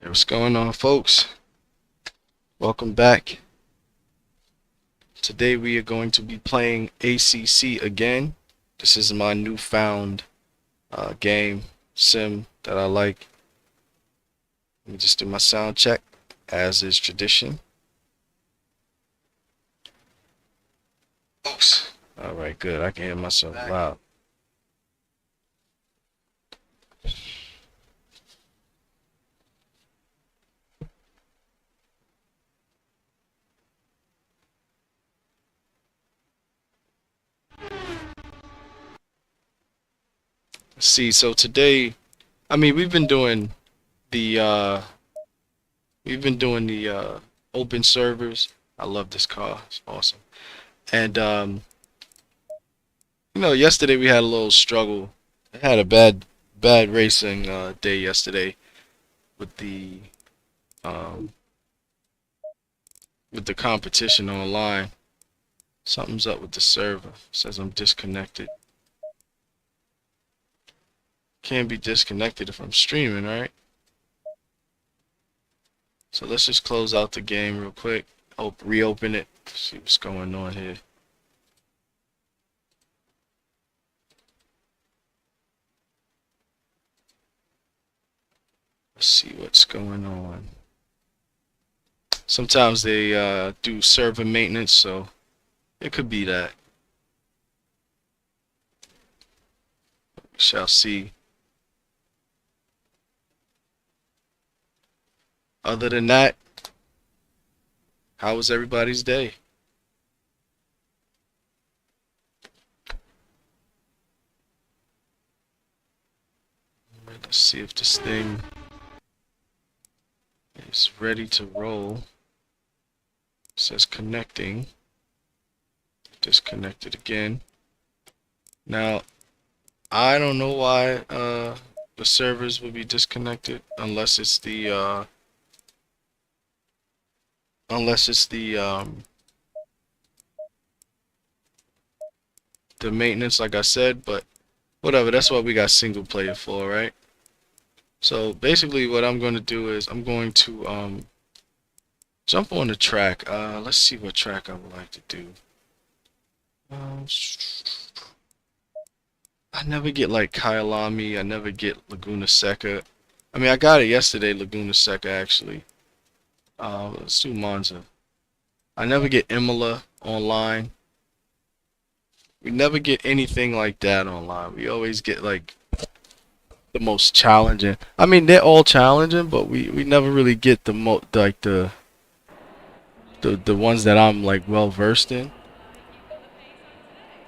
Hey, what's going on, folks? Welcome back. Today we are going to be playing ACC again. This is my newfound game sim that I like. Let me just do my sound check, as is tradition. Oops. All right, good. I can hear myself loud. Let's see. So today, we've been doing the open servers. I love this car. It's awesome. And yesterday we had a little struggle. I had a bad racing day yesterday with the um, competition online. Something's up with the server. It says I'm disconnected. Can't be disconnected if I'm streaming, right? So let's just close out the game real quick. Reopen it. See what's going on here. Let's see what's going on. Sometimes they do server maintenance, so it could be that. We shall see. Other than that, how was everybody's day? Let's see if this thing is ready to roll. It says connecting. Disconnected again. Now, I don't know why the servers would be disconnected unless it's the the maintenance, like I said, but whatever. That's what we got single player for, right? So basically, what I'm going to do is I'm going to jump on the track. Let's see what track I would like to do. I never get like Kyalami. I never get Laguna Seca. I got it yesterday, Laguna Seca, actually. Let's do Monza. I never get Imola online. We never get anything like that online. We always get like the most challenging. They're all challenging, but we never really get the the ones that I'm like well versed in.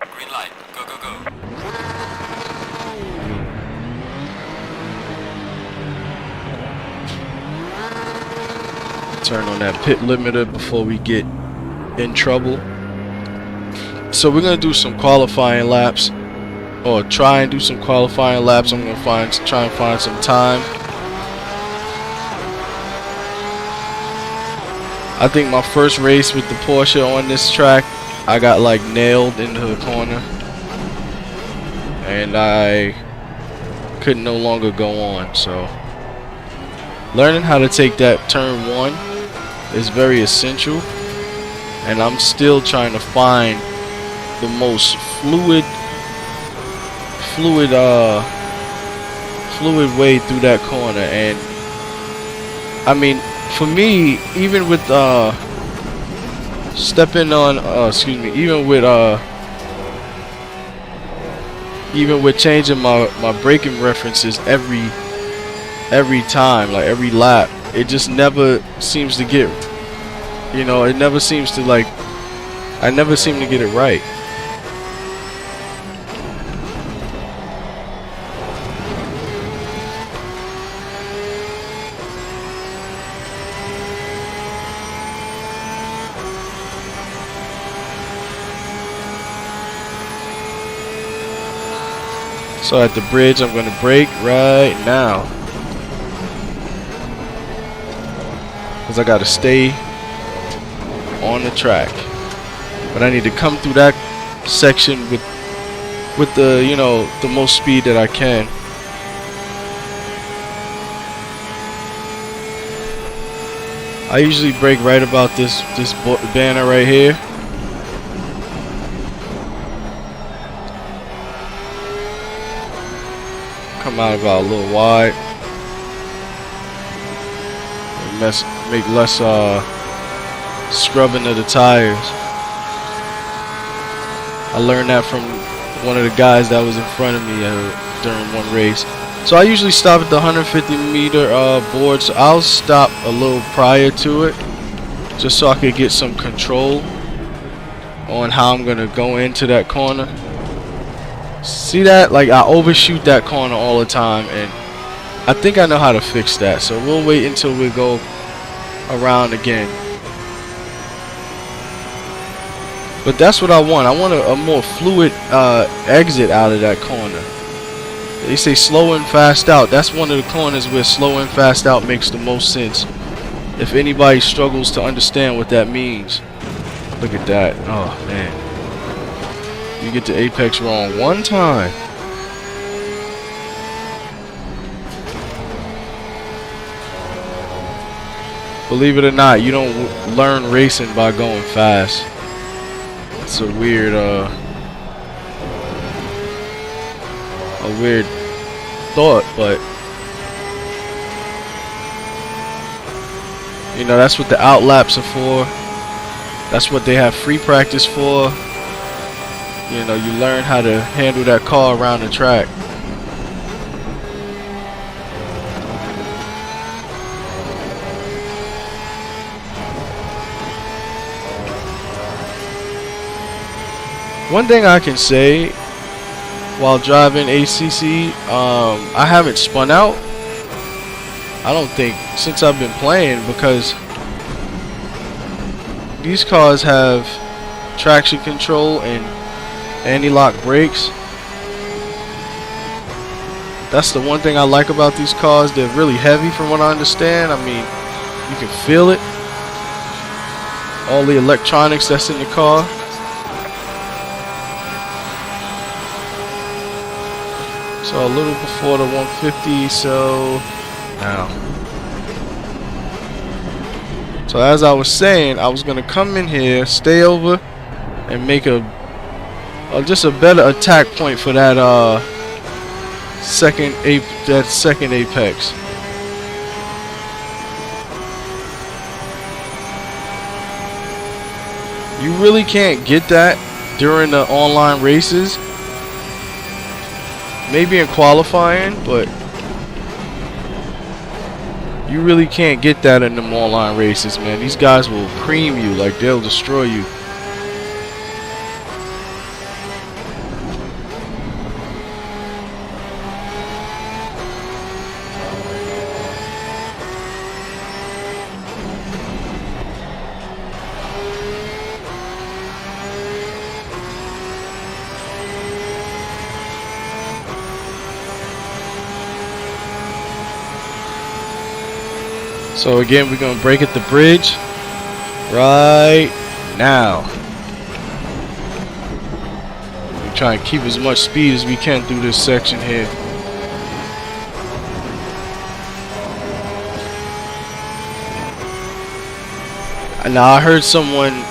Green light. Go, go, go. Turn on that pit limiter before we get in trouble. So we're gonna do some qualifying laps, or try and do some qualifying laps. I'm gonna try and find some time. I think my first race with the Porsche on this track, I got like nailed into the corner, and I could no longer go on. So learning how to take that turn one is very essential, and I'm still trying to find the most fluid way through that corner. And for me, even with stepping on even with changing my braking references every time, like every lap, it just never seems to get, it never seems to like, I never seem to get it right. So at the bridge, I'm gonna brake right now, because I gotta stay on the track. But I need to come through that section with the the most speed that I can. I usually brake right about this banner right here. Come out about a little wide. Make less scrubbing of the tires. I learned that from one of the guys that was in front of me during one race. So I usually stop at the 150-meter board. So I'll stop a little prior to it, just so I could get some control on how I'm gonna go into that corner. See that? Like, I overshoot that corner all the time, and I think I know how to fix that. So we'll wait until we go around again. But that's what I want. I want a more fluid exit out of that corner. They say slow and fast out. That's one of the corners where slow and fast out makes the most sense. If anybody struggles to understand what that means. Look at that. Oh, man. You get the apex wrong one time. Believe it or not, you don't learn racing by going fast. It's a weird thought, but you know, that's what the outlaps are for. That's what they have free practice for. You know, you learn how to handle that car around the track. One thing I can say while driving ACC, I haven't spun out. I don't think since I've been playing, because these cars have traction control and anti-lock brakes. That's the one thing I like about these cars. They're really heavy from what I understand. I mean, you can feel it. All the electronics that's in the car. So a little before the 150, so now. So as I was saying, I was gonna come in here, stay over, and make just a better attack point for that second apex. You really can't get that during the online races. Maybe in qualifying, but you really can't get that in them online races, man. These guys will cream you, like they'll destroy you. So again, we're gonna brake at the bridge right now. We try and keep as much speed as we can through this section here. Now I heard someone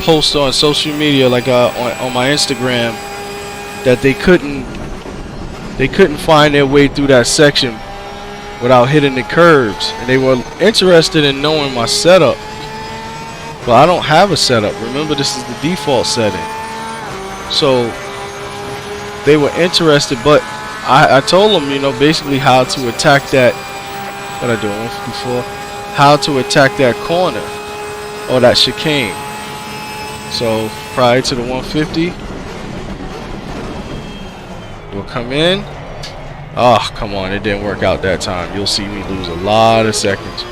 post on social media, like on my Instagram, that they couldn't find their way through that section without hitting the curbs, and they were interested in knowing my setup, but I don't have a setup. Remember, this is the default setting. So they were interested, but I told them, you know, basically how to attack that. What I do 154? How to attack that corner or that chicane. So prior to the 150, we'll come in. Oh, come on, it didn't work out that time. You'll see me lose a lot of seconds,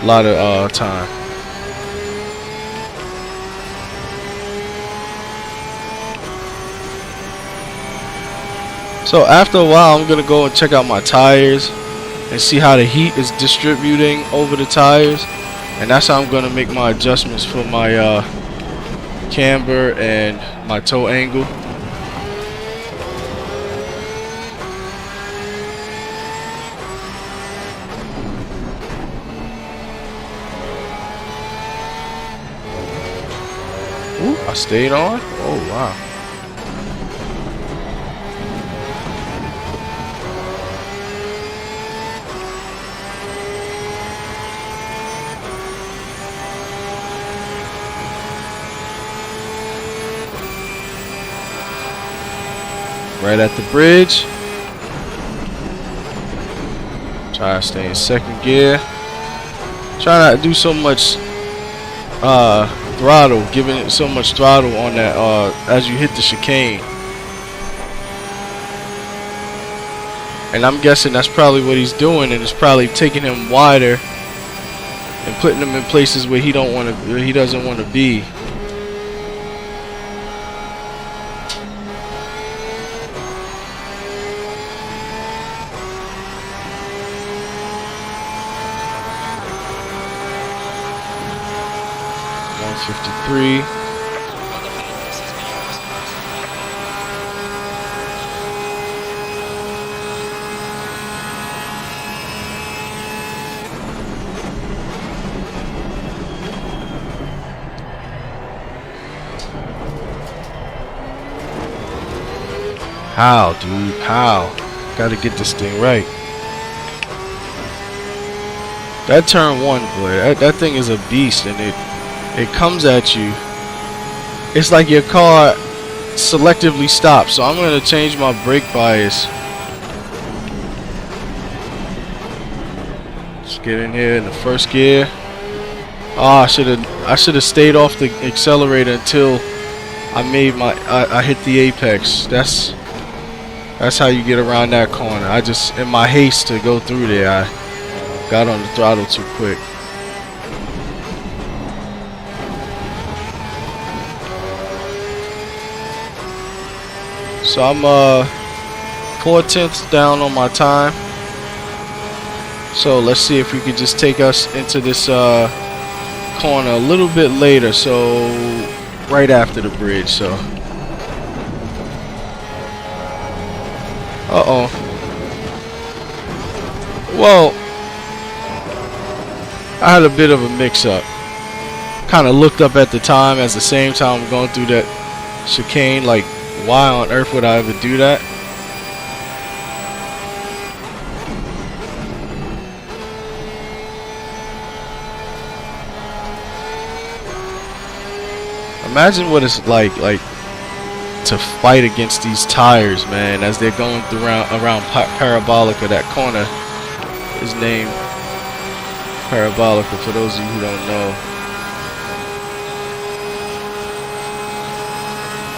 a lot of time. So after a while, I'm gonna go and check out my tires and see how the heat is distributing over the tires, and that's how I'm gonna make my adjustments for my camber and my toe angle. Ooh, I stayed on. Oh wow. Right at the bridge. Try to stay in second gear. Try not to do so much throttle, giving it so much throttle on that as you hit the chicane. And I'm guessing that's probably what he's doing, and it's probably taking him wider and putting him in places where he doesn't want to be. .153. How, dude? How? Gotta get this thing right. That turn one, boy, that thing is a beast, and it comes at you. It's like your car selectively stops. So I'm gonna change my brake bias. Let's get in here in the first gear. Oh, I should have stayed off the accelerator until I hit the apex. That's how you get around that corner. I just, in my haste to go through there, I got on the throttle too quick. So I'm 4/10 down on my time. So let's see if we could just take us into this corner a little bit later. So right after the bridge. So. Uh-oh. Well, I had a bit of a mix-up. Kind of looked up at the time as the same time I'm going through that chicane. Like, why on earth would I ever do that? Imagine what it's like to fight against these tires, man, as they're going through around Parabolica. That corner is named Parabolica for those of you who don't know.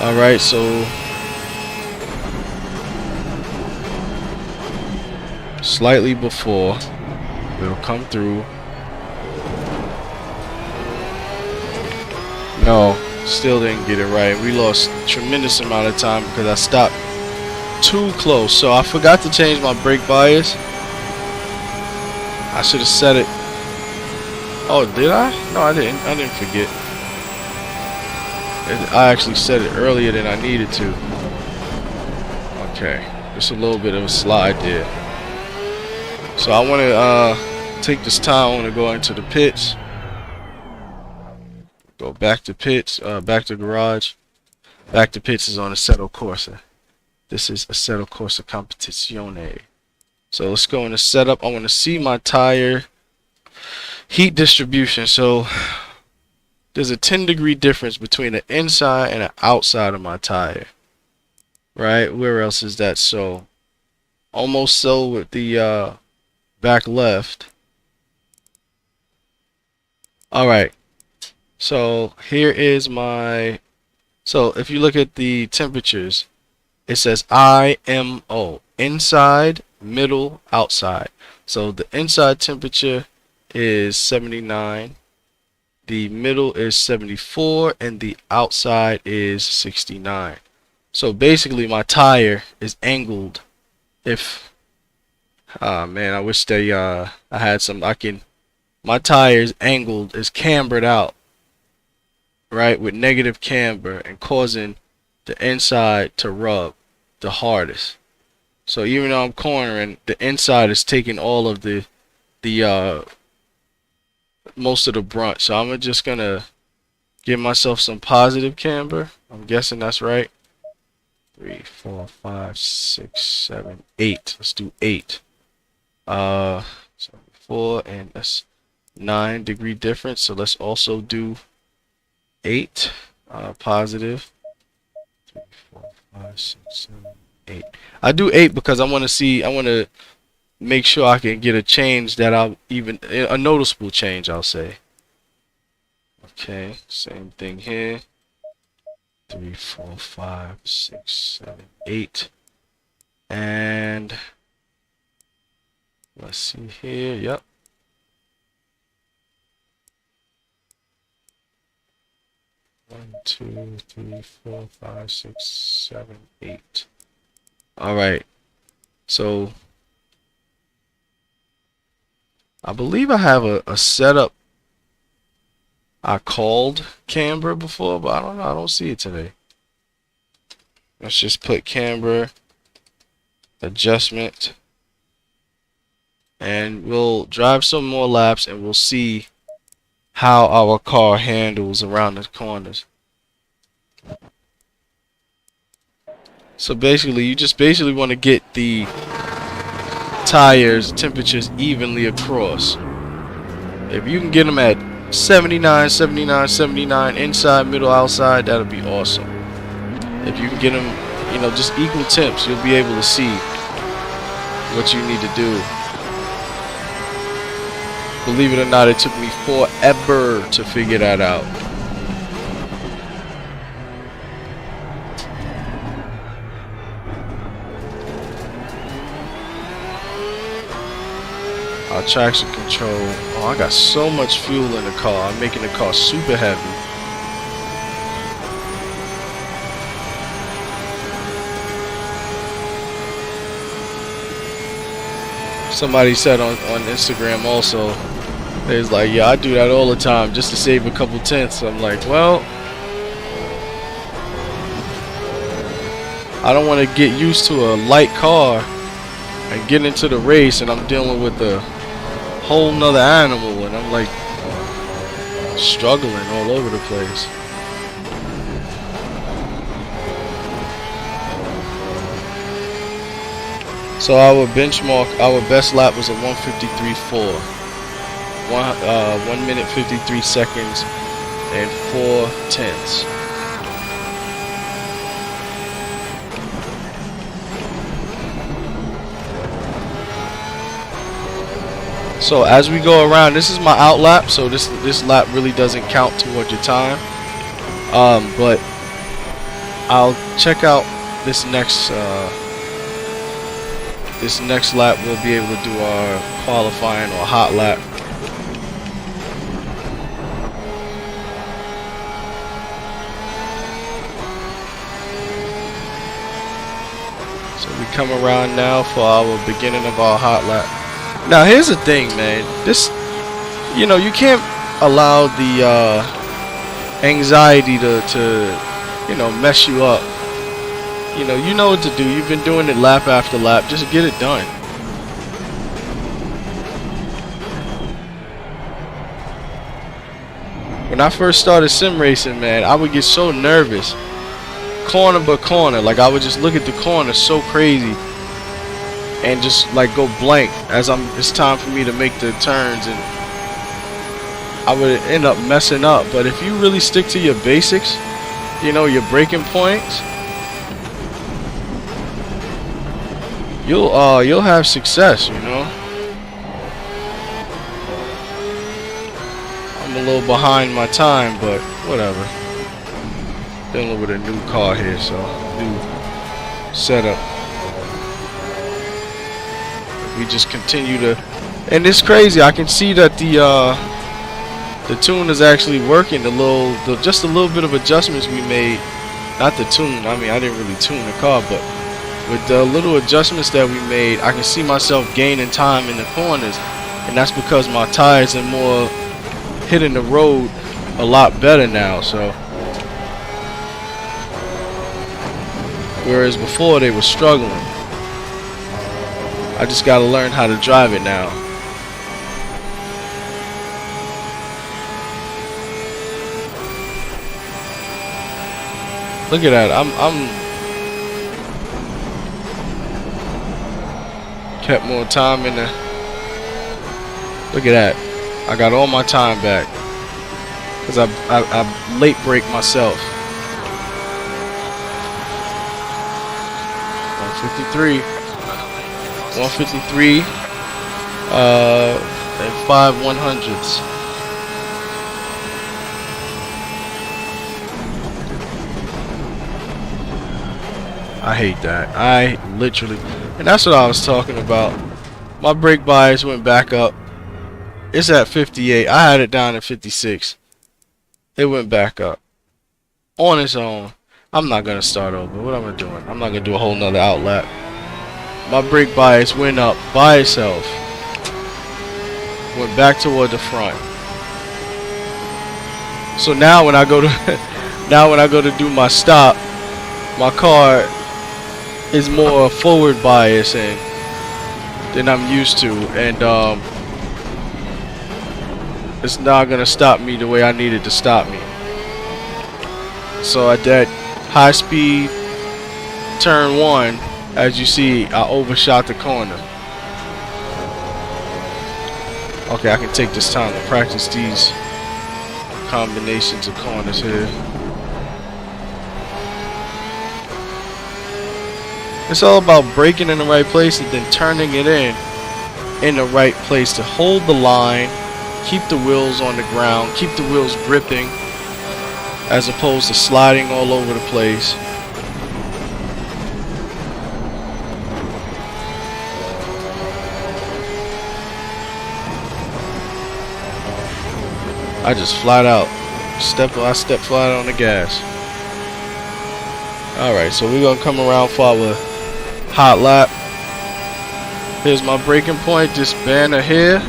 Alright, so slightly before we'll come through. No, still didn't get it right. We lost a tremendous amount of time because I stopped too close. So I forgot to change my brake bias. I should have set it. Oh, did I? No, I didn't. I didn't forget. I actually set it earlier than I needed to. Okay, just a little bit of a slide there. So I want to take this time. I want to go into the pits. Go back to pits, back to garage. Back to pits is on Assetto Corsa. This is Assetto Corsa Competizione. So let's go into setup. I want to see my tire heat distribution. So there's a 10-degree difference between the inside and the outside of my tire. Right? Where else is that so? Almost so with the back left. Alright. So here is my, so if you look at the temperatures, it says IMO, inside, middle, outside. So the inside temperature is 79, the middle is 74, and the outside is 69. So basically my tire is angled. If, man, I wish they, I had some, my tire is angled, is cambered out. Right, with negative camber and causing the inside to rub the hardest. So even though I'm cornering, the inside is taking all of the most of the brunt. So I'm just gonna Give myself some positive camber. I'm guessing that's right. 3, 4, 5, 6, 7, 8. Let's do 8. So 4 and that's 9-degree difference. So let's also do 8. Positive. 3, 4, 5, 6, 7, 8. I do 8 because I want to see. I want to make sure I can get a change that a noticeable change, I'll say. Okay, same thing here. 3, 4, 5, 6, 7, 8. And let's see here. Yep. One, 2, 3, 4, 5, 6, 7, 8. All right. So I believe I have a setup I called camber before, but I don't know. I don't see it today. Let's just put camber adjustment, and we'll drive some more laps and we'll see how our car handles around the corners. So basically, you just want to get the tires temperatures evenly across. If you can get them at 79, 79, 79 inside, middle, outside, that'll be awesome. If you can get them, you know, just equal temps, you'll be able to see what you need to do. Believe it or not, it took me forever to figure that out. Our traction control. Oh, I got so much fuel in the car. I'm making the car super heavy. Somebody said on Instagram also, they was like, yeah, I do that all the time just to save a couple tenths. I'm like, well, I don't want to get used to a light car and get into the race and I'm dealing with a whole nother animal and I'm like struggling all over the place. So our benchmark, our best lap was a 1:53.4. 1 minute 53 seconds and 4 tenths. So as we go around, this is my out lap, so this lap really doesn't count towards your time. But I'll check out this next lap. We'll be able to do our qualifying or hot lap. So we come around now for our beginning of our hot lap. Now here's the thing, man. This, you know, you can't allow the anxiety to you know, mess you up. You know what to do. You've been doing it lap after lap. Just get it done. When I first started sim racing, man, I would get so nervous. Corner by corner. Like, I would just look at the corner so crazy. And just, like, go blank as it's time for me to make the turns. And I would end up messing up. But if you really stick to your basics, you know, your braking points, you'll have success, you know. I'm a little behind my time, but whatever. Dealing with a new car here, so new setup. We just continue to, and it's crazy. I can see that the tune is actually working. Just a little bit of adjustments we made. Not the tune. I mean, I didn't really tune the car, but with the little adjustments that we made, I can see myself gaining time in the corners, and that's because my tires are more hitting the road a lot better now. So, whereas before they were struggling, I just gotta learn how to drive it now. Look at that. I'm kept more time in the. Look at that. I got all my time back because I late break myself. 153. 153. And 5 100s. I hate that. I literally, and that's what I was talking about. My brake bias went back up. It's at 58. I had it down at 56. It went back up on its own. I'm not gonna start over. What am I doing? I'm not gonna do a whole nother outlap. My brake bias went up by itself. Went back toward the front. So now when I go to do my stop, my car is more forward bias than I'm used to, and it's not gonna stop me the way I need it to stop me. So at that high speed turn 1, as you see, I overshot the corner. Okay, I can take this time to practice these combinations of corners here. It's all about braking in the right place and then turning it in the right place to hold the line, keep the wheels on the ground, keep the wheels gripping as opposed to sliding all over the place. I just flat out I step flat on the gas. Alright, so we're gonna come around for our hot lap. Here's my braking point, this banner here,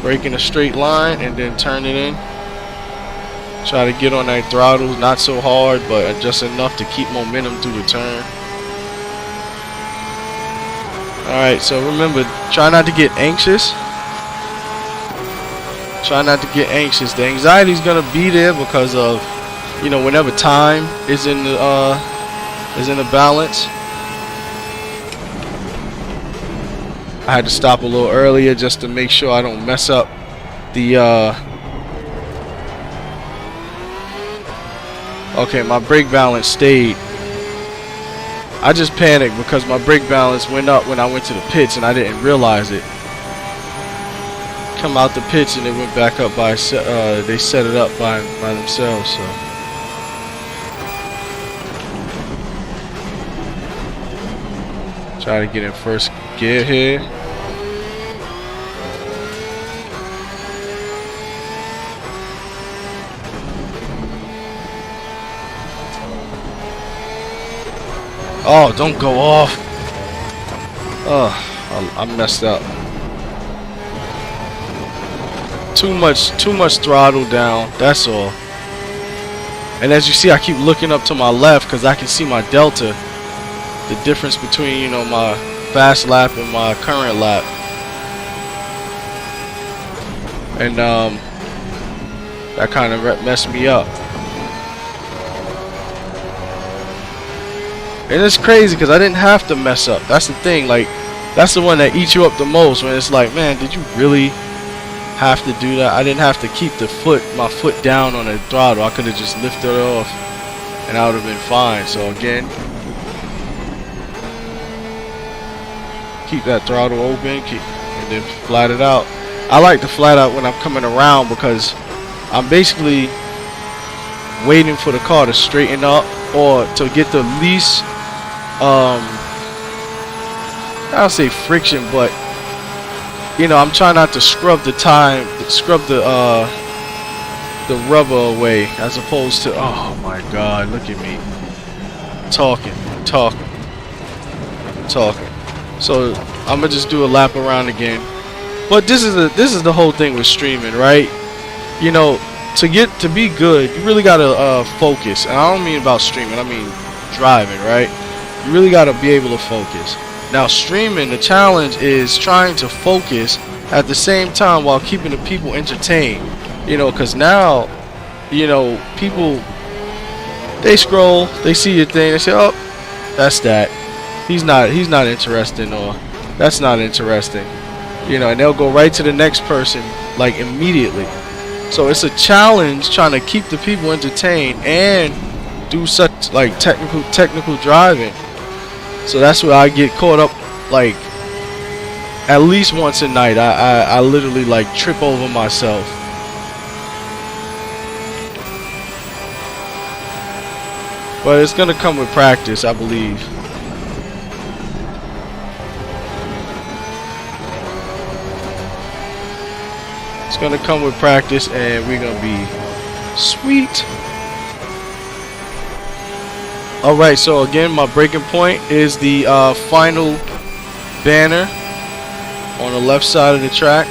braking a straight line and then turn it in. Try to get on that throttle, not so hard, but just enough to keep momentum through the turn. Alright, so remember, try not to get anxious. Try not to get anxious. The anxiety is gonna be there because of, you know, whenever time is in the balance. I had to stop a little earlier just to make sure I don't mess up the okay, my brake balance stayed. I just panicked because my brake balance went up when I went to the pits and I didn't realize it. Come out the pits and it went back up by they set it up by themselves. So try to get in first gear here. Oh, don't go off. Oh, I messed up. Too much throttle down, that's all. And as you see, I keep looking up to my left because I can see my delta, the difference between, you know, my fast lap and my current lap. And that kind of messed me up. And it's crazy because I didn't have to mess up. That's the thing, like, that's the one that eats you up the most, when it's like, man, did you really have to do that? I didn't have to keep my foot down on the throttle. I could have just lifted it off and I would have been fine. So again, keep that throttle open, and then flat it out. I like to flat out when I'm coming around because I'm basically waiting for the car to straighten up or to get the least I'll say friction, but you know, I'm trying not to scrub the rubber away, as opposed to, oh my god, look at me talking. So I'm gonna just do a lap around again. But this is the whole thing with streaming, right? You know, to be good, you really gotta focus. And I don't mean about streaming, I mean driving, right? You really gotta be able to focus. Now streaming, the challenge is trying to focus at the same time while keeping the people entertained. You know, because now, you know, people They scroll, they see your thing, they say, oh, that's that. He's not interesting, or that's not interesting. You know, and they'll go right to the next person like immediately. So it's a challenge trying to keep the people entertained and do such like technical driving. So that's where I get caught up, like at least once a night. I literally like trip over myself. But it's gonna come with practice, I believe. It's gonna come with practice, and we're gonna be sweet. Alright, so again, my breaking point is the final banner on the left side of the track.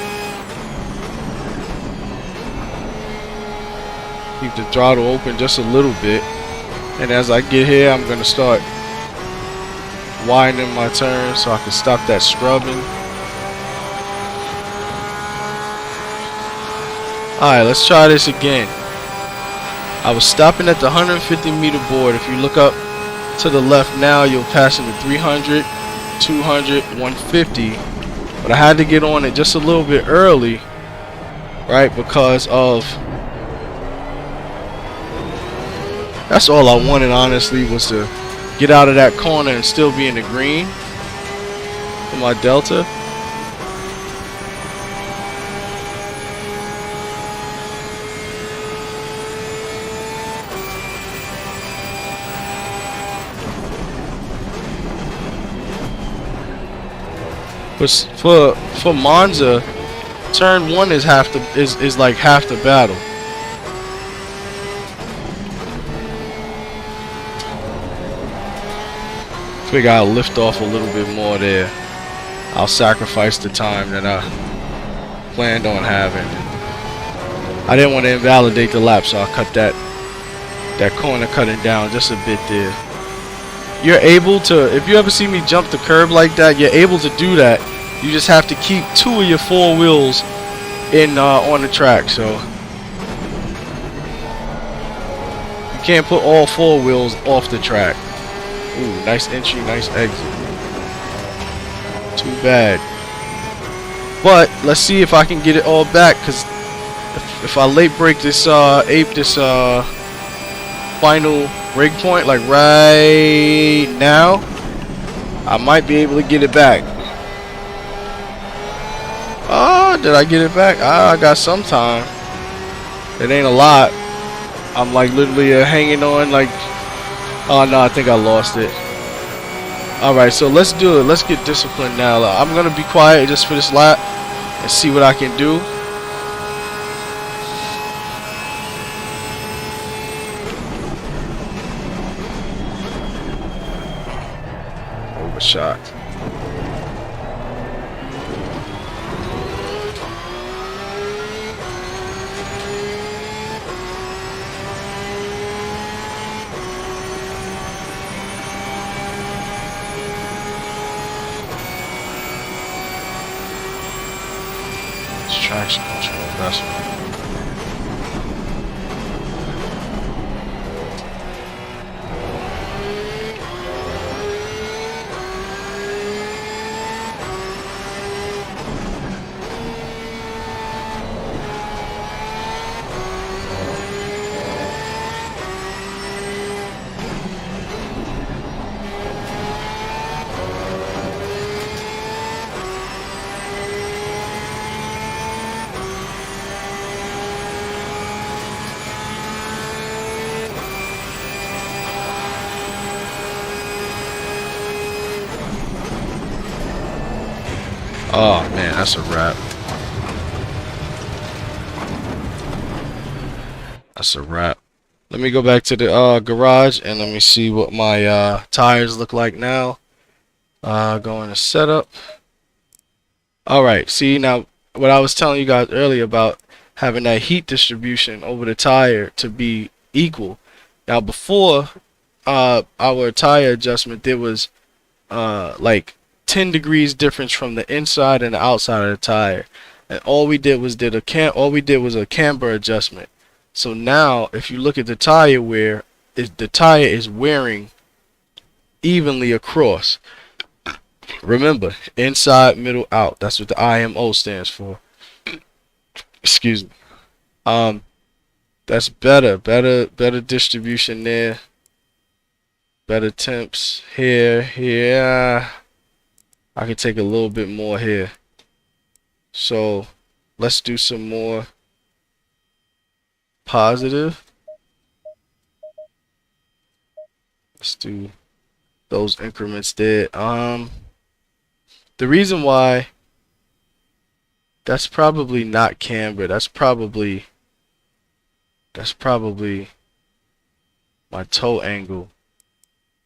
Keep the throttle open just a little bit. And as I get here, I'm going to start widening my turn so I can stop that scrubbing. Alright, let's try this again. I was stopping at the 150 meter board. If you look up to the left now, you'll pass into 300, 200, 150. But I had to get on it just a little bit early, right? Because of... That's all I wanted, honestly, was to get out of that corner and still be in the green for my Delta. For Monza, turn 1 is like half the battle. I think I'll lift off a little bit more there. I'll sacrifice the time that I planned on having. I didn't want to invalidate the lap, so I'll cut that corner cutting down just a bit there. You're able to, if you ever see me jump the curb like that, you're able to do that. You just have to keep 2 of your 4 wheels in on the track. So you can't put all 4 wheels off the track. Ooh, nice entry, nice exit. Too bad. But let's see if I can get it all back, because if I late break this final break point, like right now, I might be able to get it back. Oh, did I get it back? I got some time. It ain't a lot. I'm like literally hanging on like... Oh no, I think I lost it. Alright, so let's do it. Let's get disciplined now. I'm going to be quiet just for this lap and see what I can do. Overshot. Traction control, that's right. Oh man, that's a wrap. That's a wrap. Let me go back to the garage and let me see what my tires look like now. Going to setup. Alright, see now what I was telling you guys earlier about having that heat distribution over the tire to be equal. Now before our tire adjustment, there was like 10 degrees difference from the inside and the outside of the tire, and all we did was a camber adjustment. So now if you look at the tire wear, the tire is wearing evenly across. Remember, inside, middle, out. That's what the IMO stands for. Excuse me. That's better distribution there. Better temps here. I can take a little bit more here. So let's do some more positive. Let's do those increments there. The reason why that's probably not camber, that's probably my toe angle.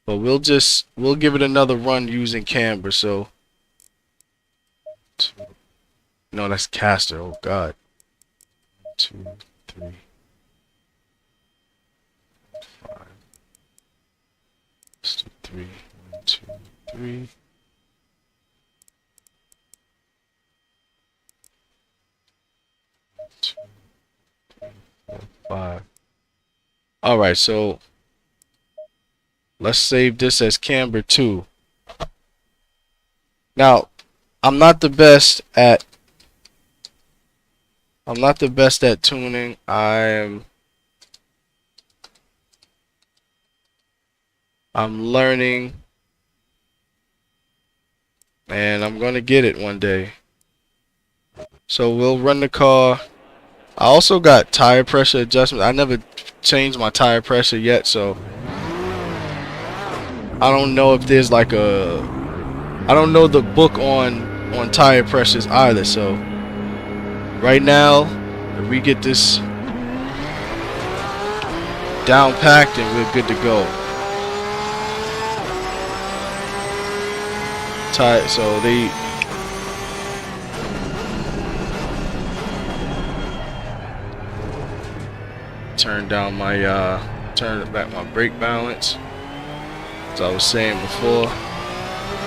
But we'll give it another run using camber. So no, that's caster. Oh god. 2, 3, 5. Let's do 3. 1, 2, 3. 2, 3, 4, 5. All right, so let's save this as camber 2. Now, I'm not the best at tuning. I'm learning, and I'm gonna get it one day. So we'll run the car. I also got tire pressure adjustment. I never changed my tire pressure yet, so I don't know if there's like I don't know the book on tire pressures either. So right now, if we get this down packed, and we're good to go. So they turn back my brake balance, as I was saying before.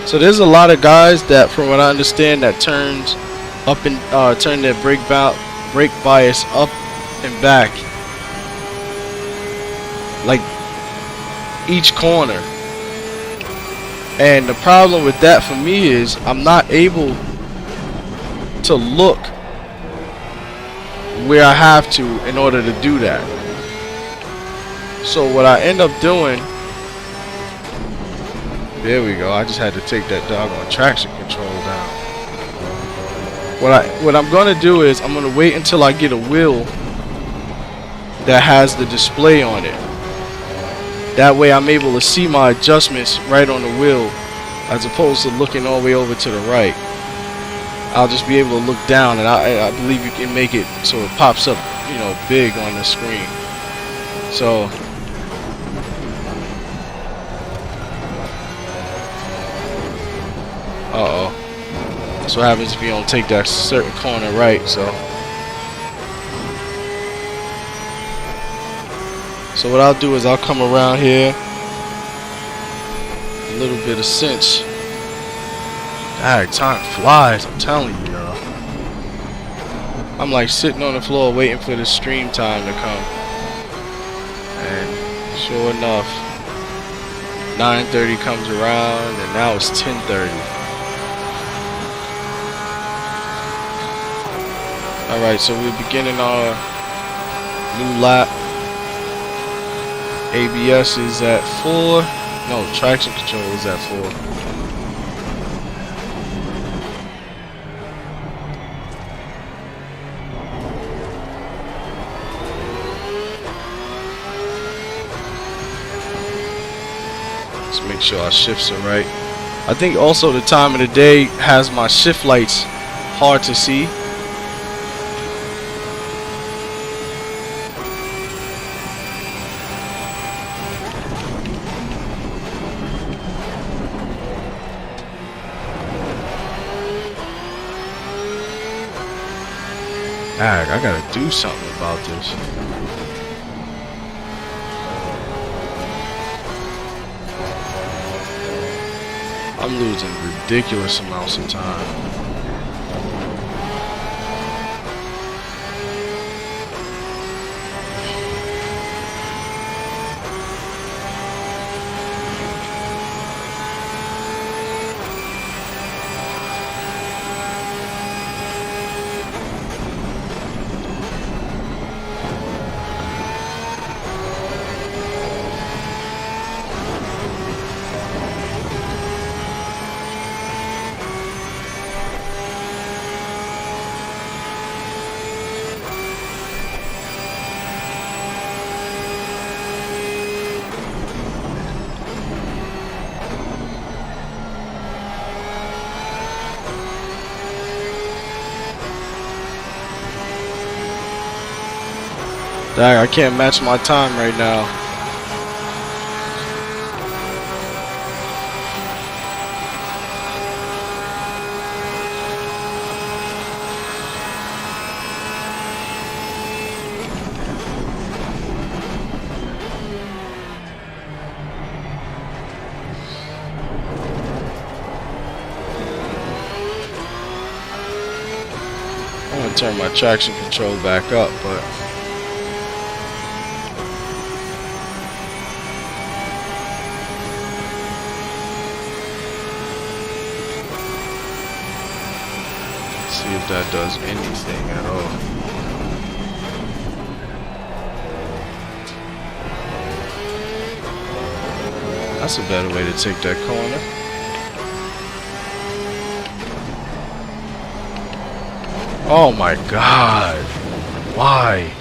So there's a lot of guys that, from what I understand, that turns up and turn their brake bias up and back, like each corner. And the problem with that for me is I'm not able to look where I have to in order to do that. So what I end up doing, there we go, I just had to take that doggone traction control down. What I'm gonna do is I'm gonna wait until I get a wheel that has the display on it. That way I'm able to see my adjustments right on the wheel, as opposed to looking all the way over to the right. I'll just be able to look down, and I believe you can make it so it pops up, you know, big on the screen. So that's what happens if you don't take that certain corner right. So what I'll do is I'll come around here, a little bit of cinch. God, time flies, I'm telling you, y'all. I'm like sitting on the floor waiting for the stream time to come. And sure enough, 9:30 comes around, and now it's 10:30. Alright, so we're beginning our new lap. ABS is at 4. No, traction control is at 4. Let's make sure our shifts are right. I think also the time of the day has my shift lights hard to see. I gotta do something about this. I'm losing ridiculous amounts of time. Dang, I can't match my time right now. I'm gonna turn my traction control back up, but see if that does anything at all. That's a better way to take that corner. Oh my God. Why?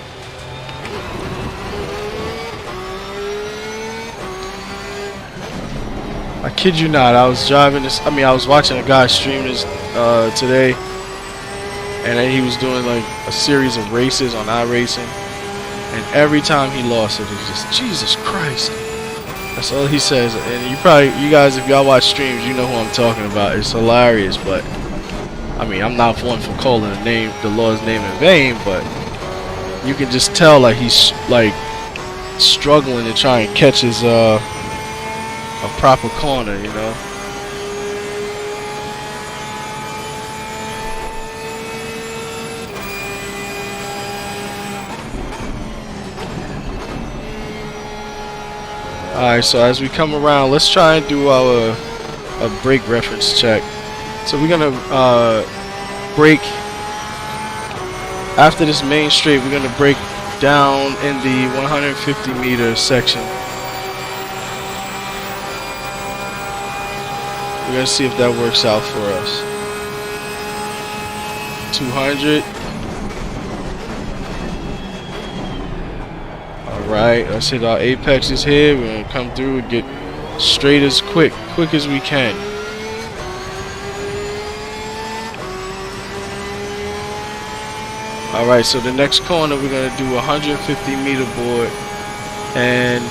I kid you not, I was driving this, I was watching a guy stream this today, and then he was doing like a series of races on iRacing, and every time he lost it, it was just, Jesus Christ. That's all he says. And you guys, if y'all watch streams, you know who I'm talking about. It's hilarious, but I'm not one for calling the Lord's name in vain, but you can just tell like he's like struggling to try and catch his a proper corner, you know. Alright, so as we come around, let's try and do a brake reference check. So we're gonna brake after this main straight. We're gonna brake down in the 150 meter section. We're gonna see if that works out for us. 200. Alright, let's hit our apexes here. We're gonna come through and get straight as quick as we can. Alright, so the next corner we're gonna do 150 meter board and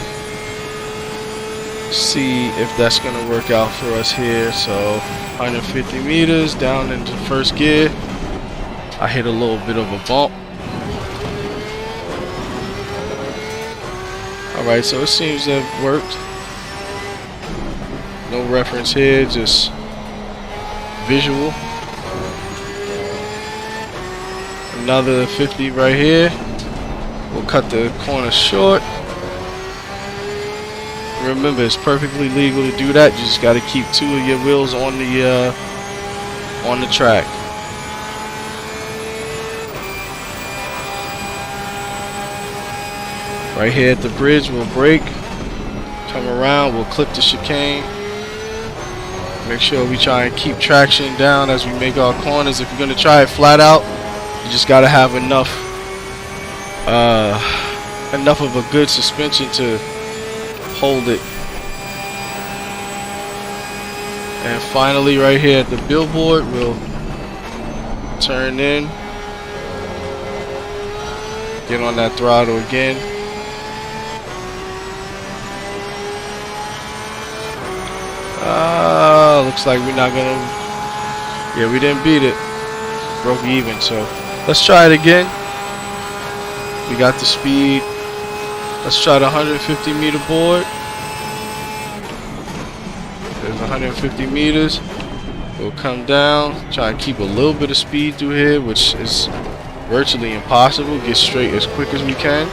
see if that's gonna work out for us here. So 150 meters down into first gear. I hit a little bit of a bump. Alright, so it seems to have worked. No reference here, just visual. Another 50 right here. We'll cut the corner short. Remember, it's perfectly legal to do that. You just got to keep two of your wheels on the track. Right here at the bridge, we'll brake, come around, we'll clip the chicane. Make sure we try and keep traction down as we make our corners. If you're gonna try it flat out, you just gotta have enough of a good suspension to hold it. And finally, right here at the billboard, we'll turn in, get on that throttle again. Looks like we're not gonna. Yeah, we didn't beat it. Broke even. So let's try it again. We got the speed. Let's try the 150 meter board. There's 150 meters. We'll come down. Try and keep a little bit of speed through here, which is virtually impossible. Get straight as quick as we can.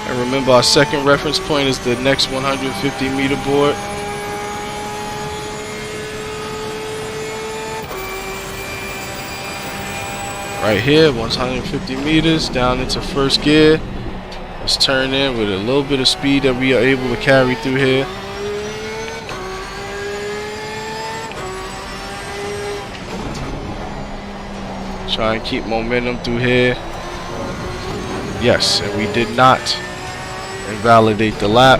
And remember, our second reference point is the next 150 meter board. Right here, 150 meters down into first gear. Let's turn in with a little bit of speed that we are able to carry through here. Try and keep momentum through here. Yes, and we did not invalidate the lap.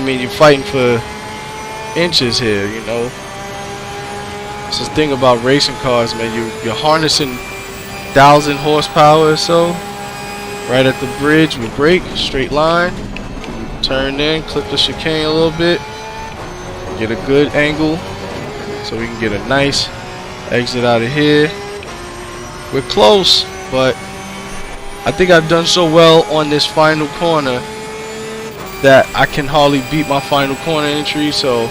You're fighting for inches here, you know. It's the thing about racing cars, man. You're harnessing 1,000 horsepower or so. Right at the bridge, we brake, straight line. Turn in, clip the chicane a little bit. Get a good angle so we can get a nice exit out of here. We're close, but I think I've done so well on this final corner that I can hardly beat my final corner entry. So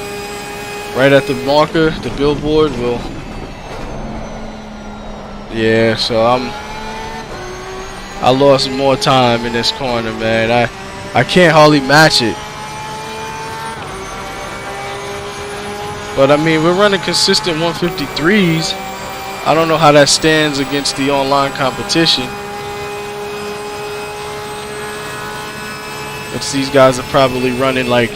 right at the marker, the billboard will. Yeah, so I lost more time in this corner, man. I can't hardly match it. But I mean, we're running consistent 153s. I don't know how that stands against the online competition. But these guys are probably running like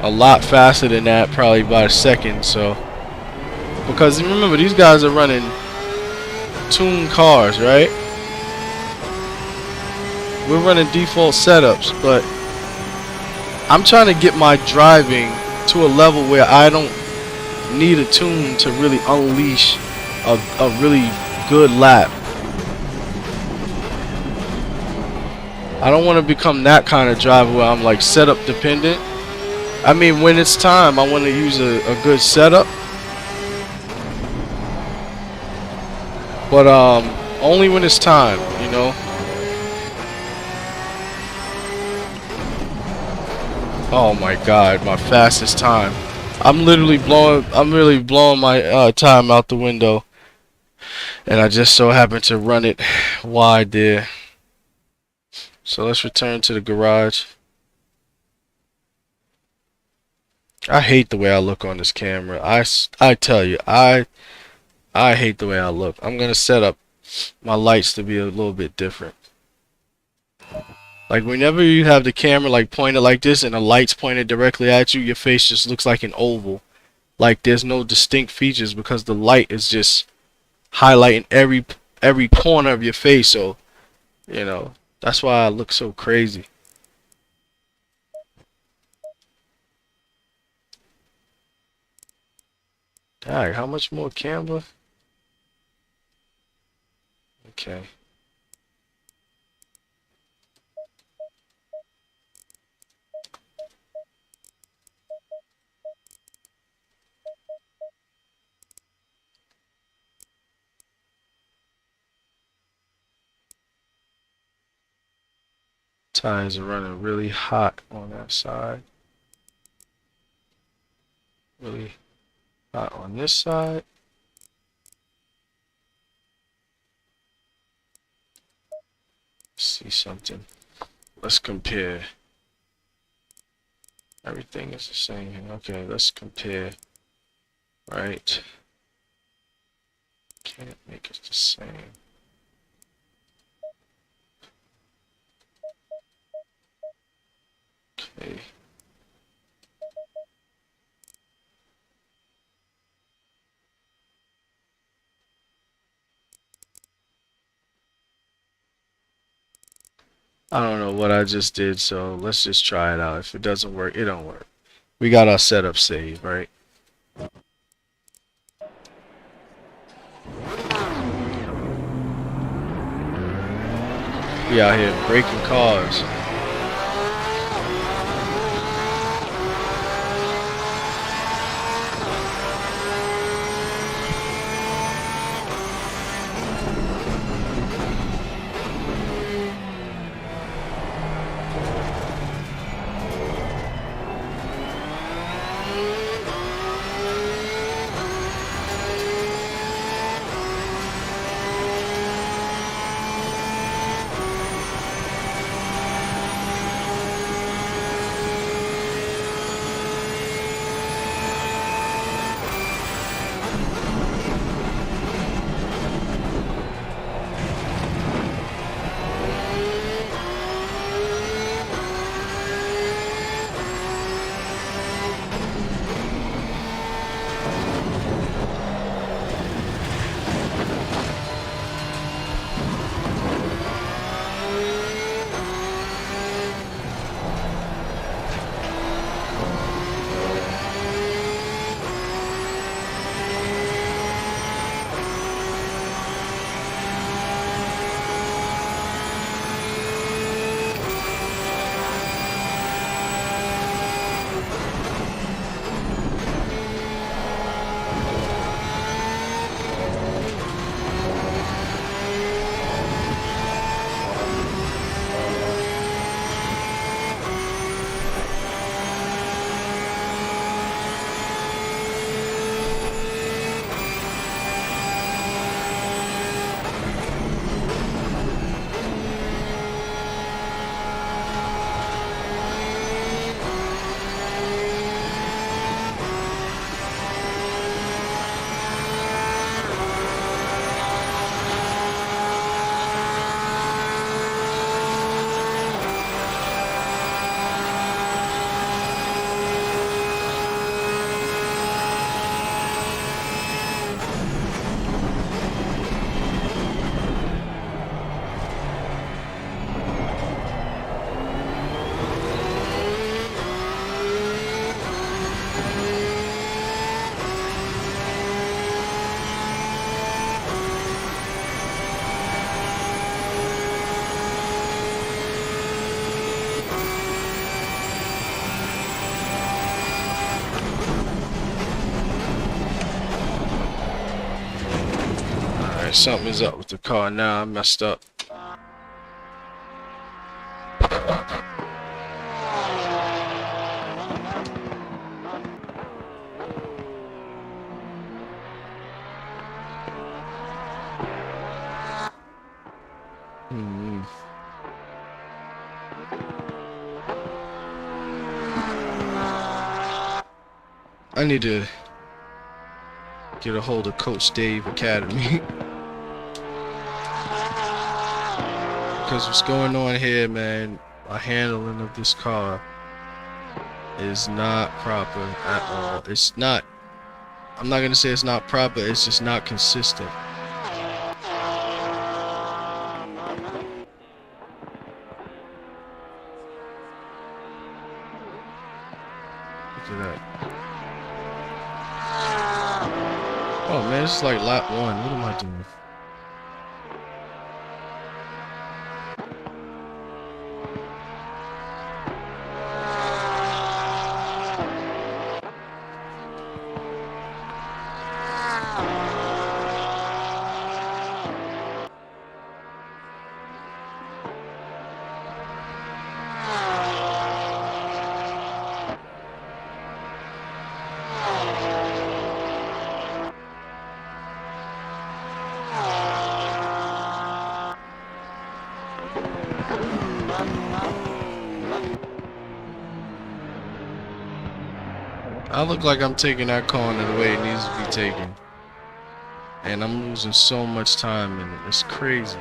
a lot faster than that, probably by a second. So, because remember, these guys are running tuned cars, right? We're running default setups, but I'm trying to get my driving to a level where I don't need a tune to really unleash a really good lap. I don't want to become that kind of driver where I'm like setup dependent. I mean, when it's time, I want to use a good setup. But only when it's time, you know. Oh my God, my fastest time. I'm really blowing my time out the window. And I just so happened to run it wide there. So let's return to the garage. I hate the way I look on this camera. I tell you, I hate the way I look. I'm gonna set up my lights to be a little bit different. Like whenever you have the camera like pointed like this and the lights pointed directly at you, your face just looks like an oval. Like there's no distinct features because the light is just highlighting every corner of your face. So, you know, that's why I look so crazy. Alright, how much more camber? Okay. Tires are running really hot on that side. Really hot on this side. Let's see something. Let's compare. Everything is the same here. Okay, let's compare. Right. Can't make it the same. Okay. I don't know what I just did, so let's just try it out. If it doesn't work, it don't work. We got our setup saved, right? We out here breaking cars. something is up with the car now. I messed up. I need to get a hold of Coach Dave Academy. Because what's going on here, man, my handling of this car is not proper at all. It's not, I'm not going to say it's not proper, it's just not consistent. Look at that. Oh man, this is like lap 1. What am I doing? I look like I'm taking that corner the way it needs to be taken. And I'm losing so much time in it. It's crazy.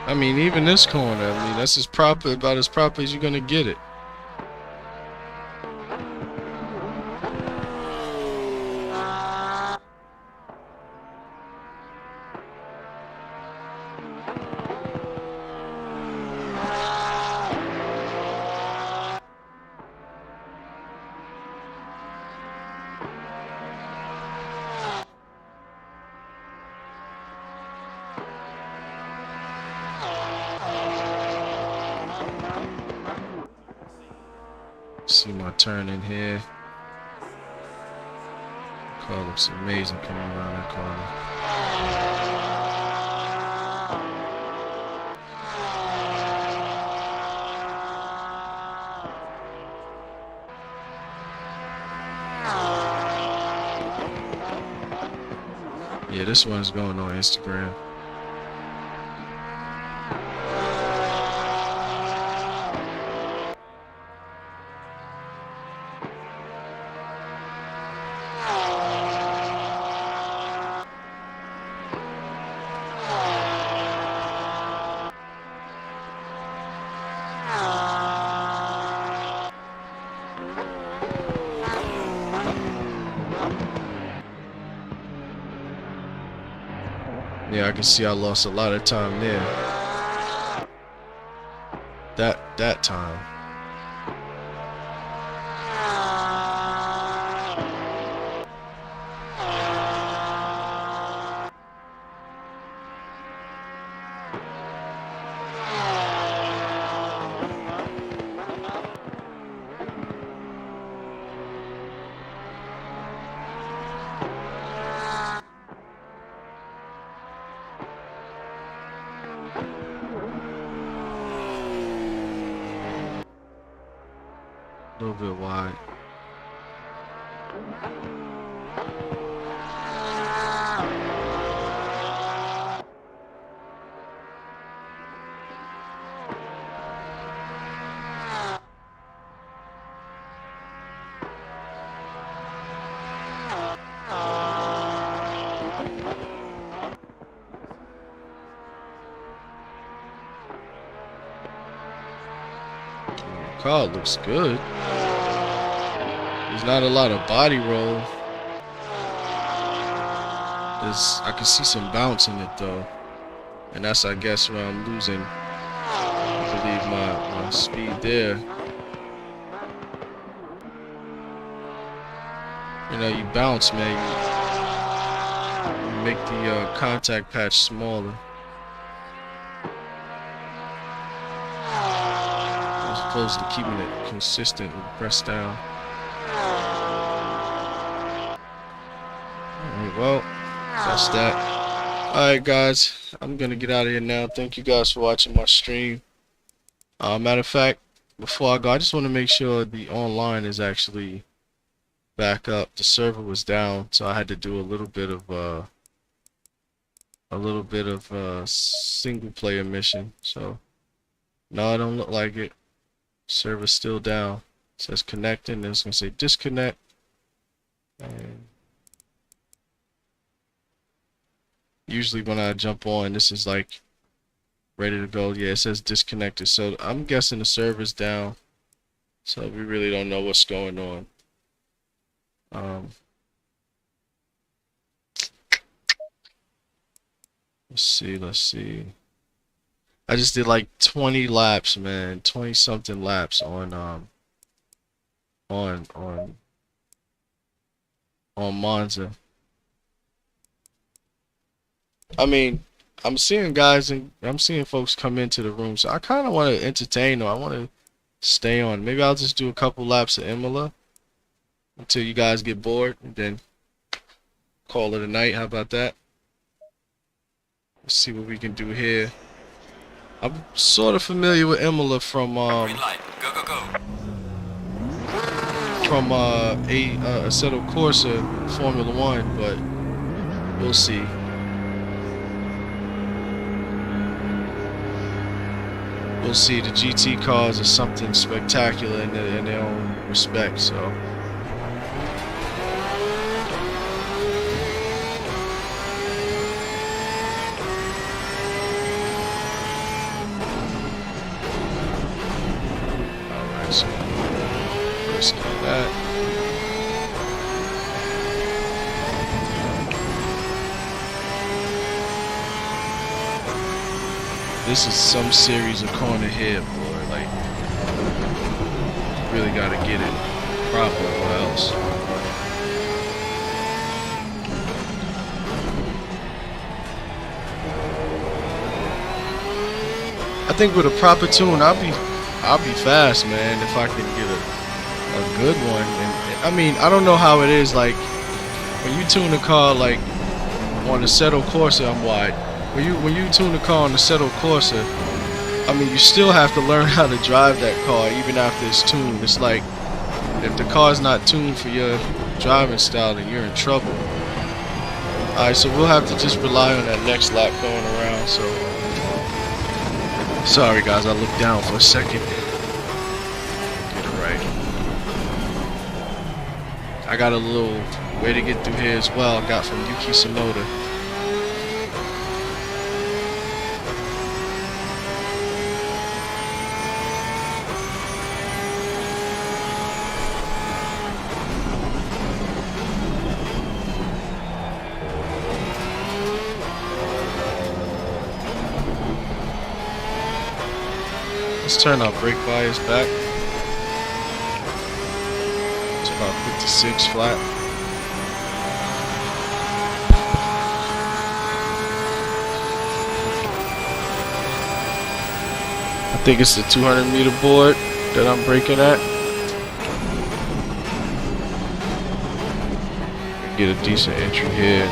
I mean, even this corner, I mean, that's about as proper as you're gonna get it. See my turn in here. Car looks amazing coming around that corner. Yeah, this one's going on Instagram. Yeah, I can see I lost a lot of time there. That time. A little bit wide. Car looks good. There's not a lot of body roll. I can see some bounce in it though, and that's, I guess, where I'm losing, I believe, my speed there. You know, you bounce, man. make the contact patch smaller, as opposed to keeping it consistent and pressed down. Alright, well, that's that. Alright guys, I'm gonna get out of here now. Thank you guys for watching my stream. Matter of fact, before I go, I just want to make sure the online is actually back up. The server was down, so I had to do a little bit of single player mission. So no, it don't look like it. Server's still down. It says connecting, then it's gonna say disconnect. And usually when I jump on, this is like ready to go. Yeah, it says disconnected. So I'm guessing the server's down. So we really don't know what's going on. Let's see. I just did like 20 laps, man. 20 something laps on Monza. I mean, I'm seeing guys and I'm seeing folks come into the room, so I kind of want to entertain them. I want to stay on. Maybe I'll just do a couple laps of Imola until you guys get bored, and then call it a night. How about that? Let's see what we can do here. I'm sort of familiar with Imola from Assetto Corsa Formula 1, but we'll see. We'll see. The GT cars are something spectacular in their own respect, so. Alright, so first kill that. This is some series of corner here, boy. Like, really gotta get it proper or else. I think with a proper tune, I'll be fast, man. If I can get a good one. And I mean, I don't know how it is. Like, when you tune a car, like on the Assetto Corsa, I'm wide. When you tune the car on the Assetto Corsa, I mean, you still have to learn how to drive that car even after it's tuned. It's like, if the car's not tuned for your driving style, then you're in trouble. Alright, so we'll have to just rely on that next lap going around. So, sorry guys, I looked down for a second. Get it right. I got a little way to get through here as well. I got from Yuki Tsunoda. Let's turn our brake bias back. It's about 56 flat. I think it's the 200-meter board that I'm braking at. Get a decent entry here.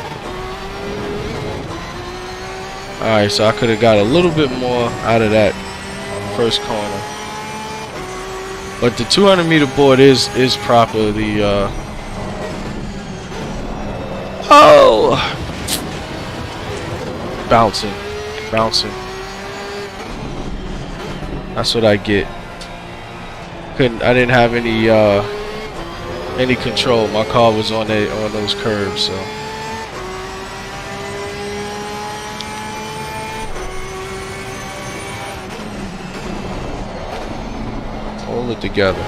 Alright, so I could have got a little bit more out of that first corner, but the 200-meter board is proper. The bouncing. That's what I get. I didn't have any control. My car was on those curves, so. Hold it together.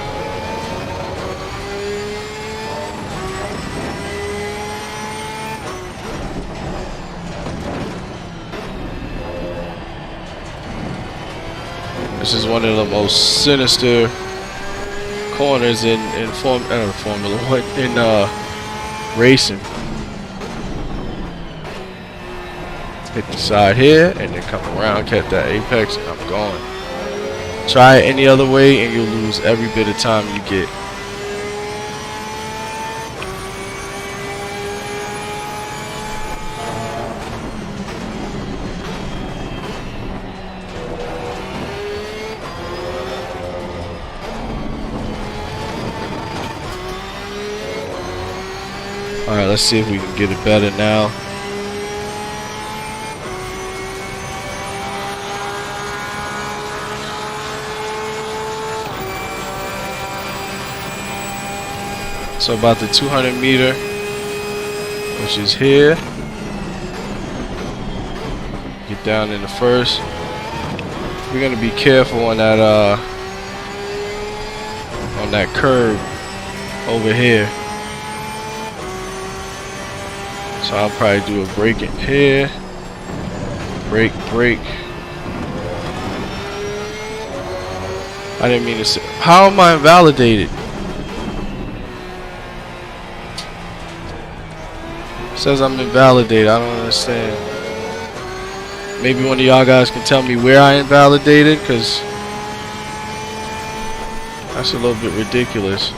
This is one of the most sinister corners in Formula 1 in racing. hit the side here, and then come around, catch that apex, and I'm going. Try it any other way, and you'll lose every bit of time you get. Alright, let's see if we can get it better now. So about the 200 meter, which is here. Get down in the first. We're gonna be careful on that curve over here. So I'll probably do a break in here. Break. I didn't mean to say. How am I invalidated? It says I'm invalidated. I don't understand. Maybe one of y'all guys can tell me where I invalidated, because that's a little bit ridiculous.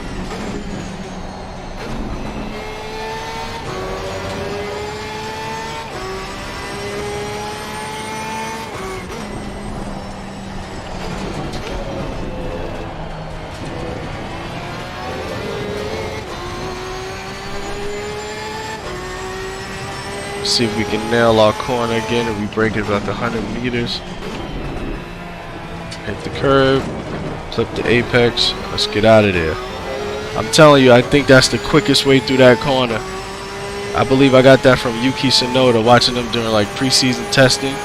See if we can nail our corner again, and we break it about the 100 meters. Hit the curve, clip the apex. Let's get out of there. I'm telling you, I think that's the quickest way through that corner. I believe I got that from Yuki Tsunoda, watching them during like preseason testing.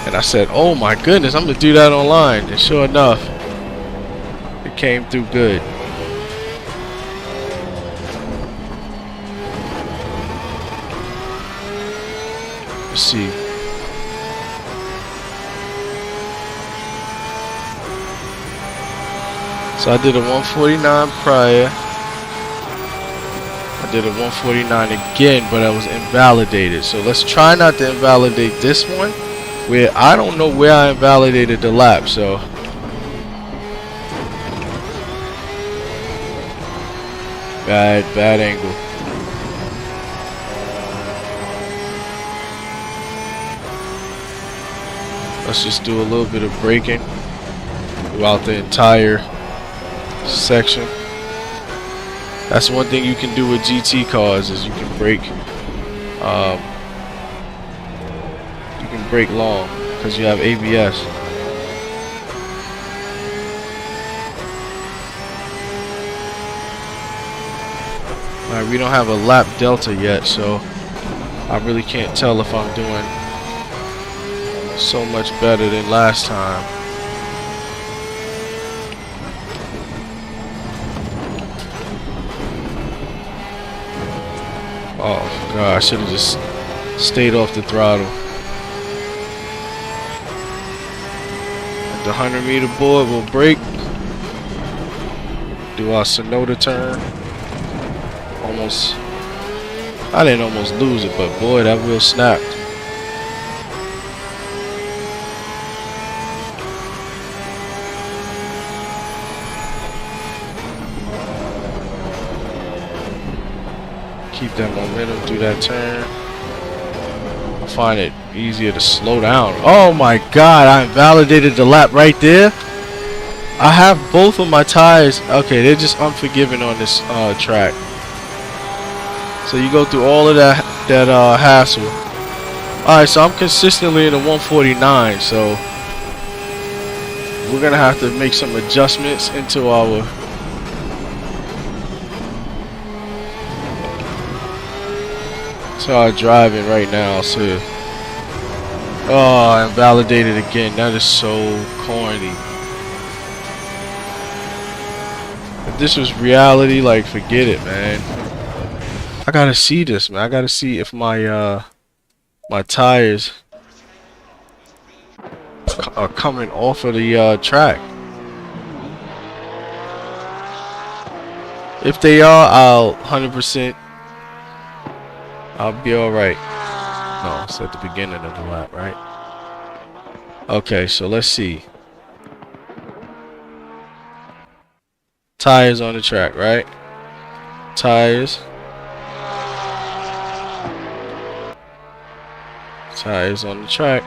And I said, oh my goodness, I'm gonna do that online. And sure enough, it came through good. Let's see. So I did a 149 prior. I did a 149 again, but I was invalidated. So let's try not to invalidate this one, where I don't know where I invalidated the lap. So bad angle. Let's just do a little bit of braking throughout the entire section. That's one thing you can do with GT cars, is you can brake. You can brake long because you have ABS. Alright, we don't have a lap delta yet, so I really can't tell if I'm doing so much better than last time. Oh god, I should have just stayed off the throttle. At the 100-meter board, we'll brake. Do our Tsunoda turn. Almost. I didn't almost lose it, but boy, that wheel snapped. Keep that momentum through that turn. I find it easier to slow down. Oh my god, I invalidated the lap right there. I have both of my tires. Okay, they're just unforgiving on this track. So you go through all of that hassle. Alright, so I'm consistently in the 149, so we're gonna have to make some adjustments into our driving right now. So oh, I invalidated again. That is so corny. If this was reality, like, forget it, man. I gotta see this, man. I gotta see if my my tires are coming off of the track. If they are, I'll 100%. I'll be alright. No, it's at the beginning of the lap, right? Okay, so let's see. Tires on the track, right? Tires. Tires on the track.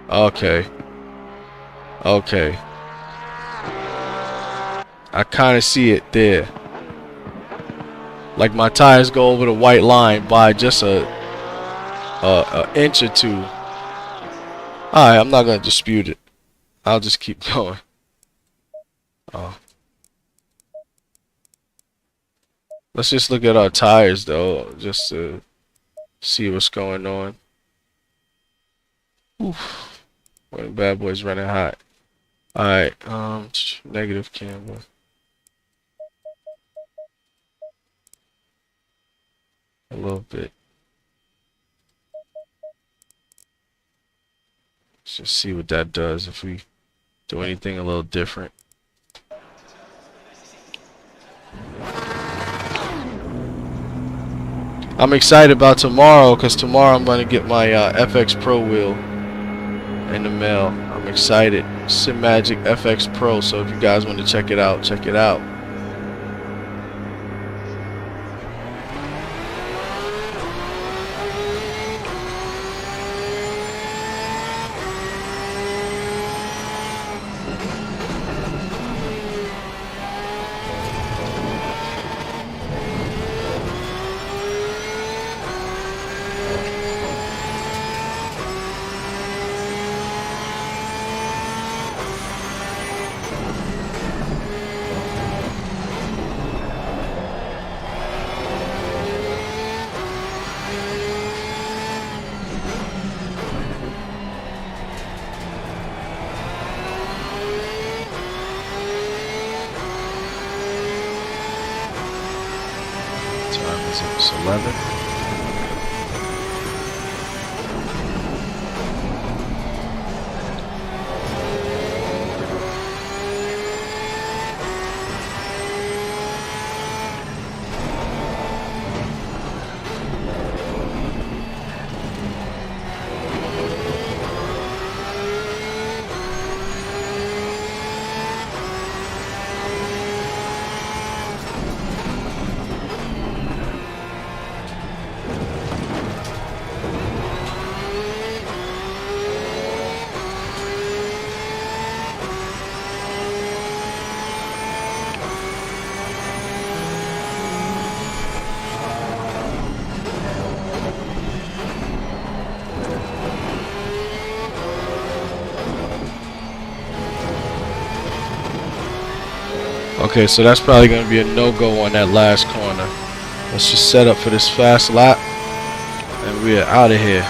Okay. Okay. I kind of see it there. Like my tires go over the white line by just a inch or two. Alright, I'm not gonna dispute it. I'll just keep going. Oh. Let's just look at our tires though, just to see what's going on. Oof. Boy, the bad boy's running hot. Alright, negative camber. A little bit. Let's just see what that does if we do anything a little different. I'm excited about tomorrow because tomorrow I'm going to get my FX Pro wheel in the mail. I'm excited. SimMagic FX Pro. So if you guys want to check it out, check it out. It's 11. Okay, so that's probably going to be a no-go on that last corner. Let's just set up for this fast lap, and we are out of here.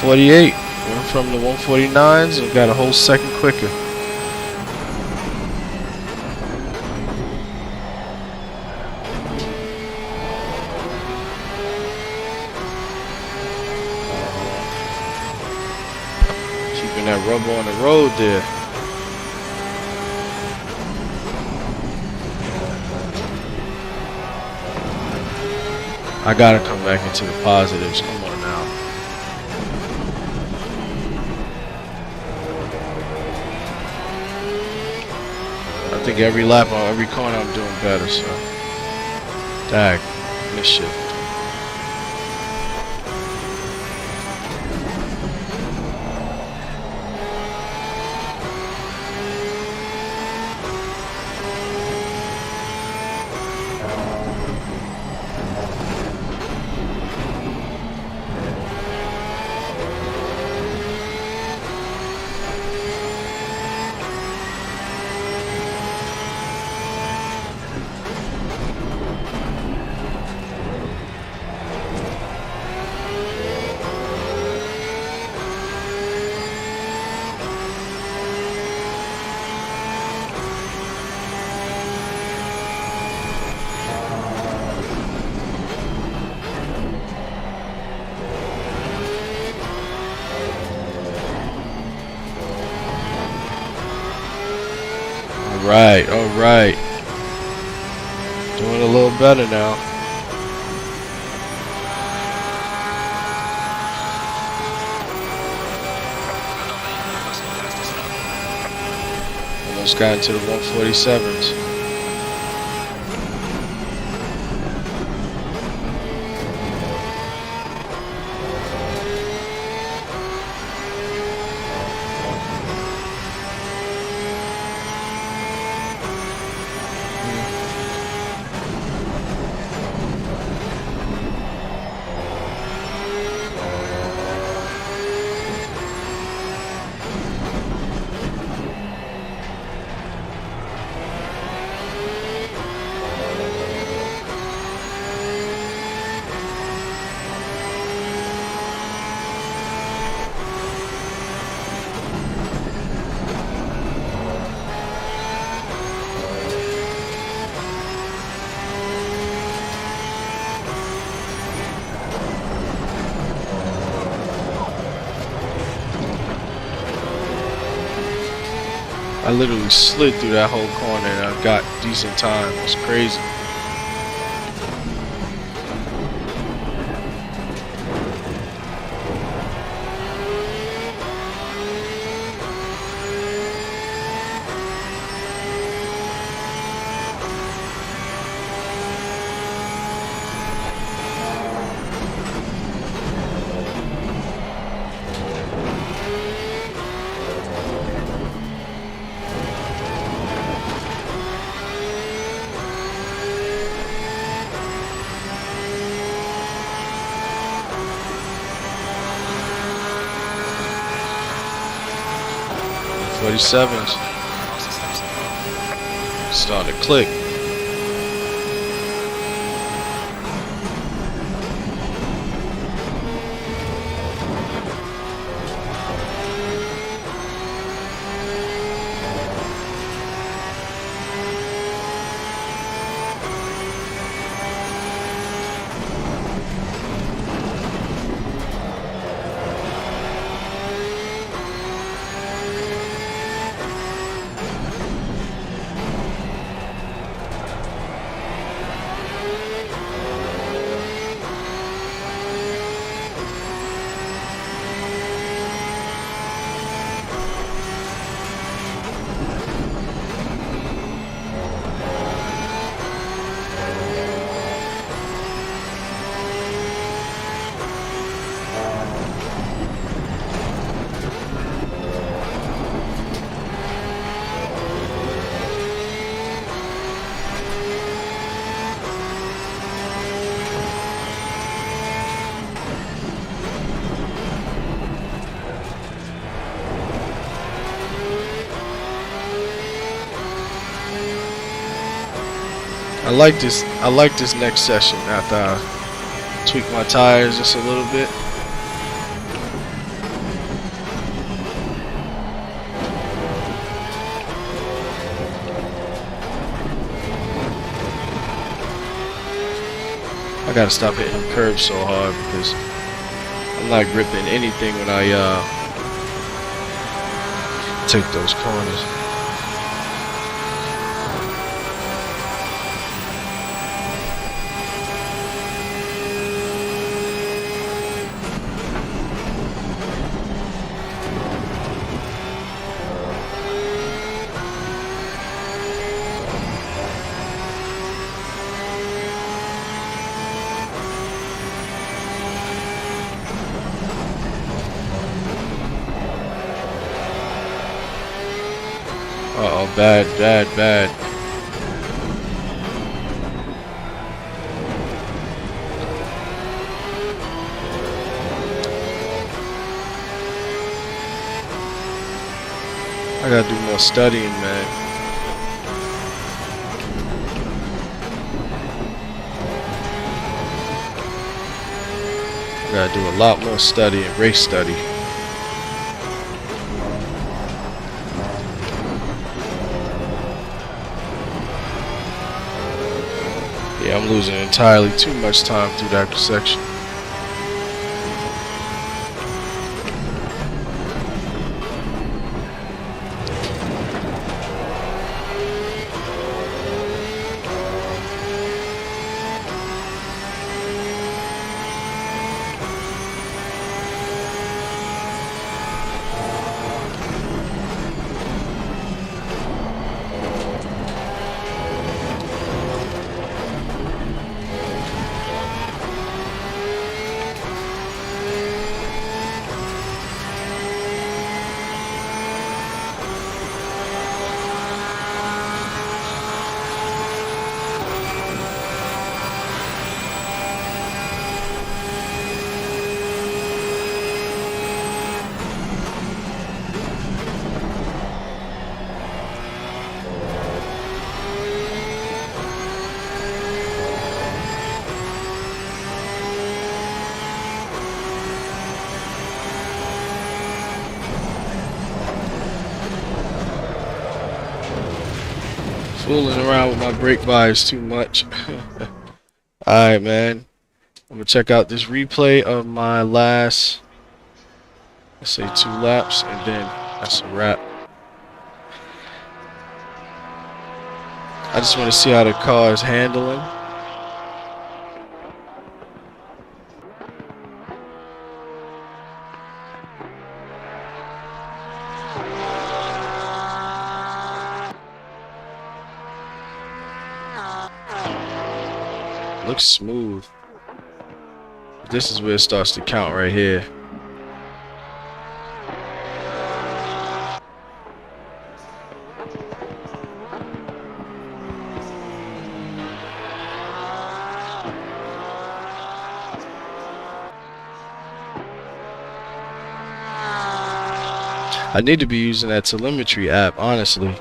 148. Went from the 149s and got a whole second quicker. Keeping that rubber on the road there. I gotta come back into the positives. Come on now. I think every lap on every corner I'm doing better, so. Dag, this shit. All right. Doing a little better now. Almost got into the 147s. I literally slid through that whole corner and I got decent time. It's crazy. Sevens starting to click. I like this next session after I tweak my tires just a little bit. I gotta stop hitting them curves so hard because I'm not gripping anything when I take those corners. Uh-oh, bad, bad, bad. I gotta do more studying, man. I gotta do a lot more studying, race study. Yeah, I'm losing entirely too much time through that section. Fooling around with my brake bias too much. Alright, man. I'm gonna check out this replay of my last, let's say, 2 laps, and then that's a wrap. I just want to see how the car is handling. Looks smooth. This is where it starts to count right here. I need to be using that telemetry app, honestly.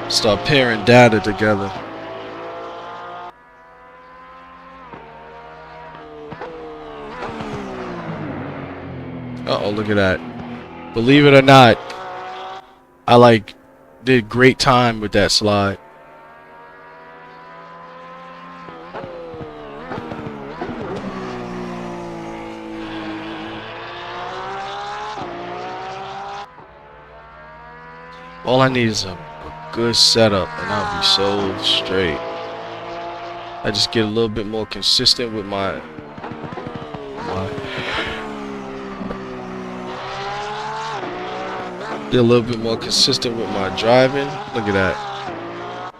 Start pairing data together. Uh-oh, look at that. Believe it or not, I did great time with that slide. All I need is a good setup and I'll be so straight. I just get a little bit more consistent with my get a little bit more consistent with my driving. Look at that.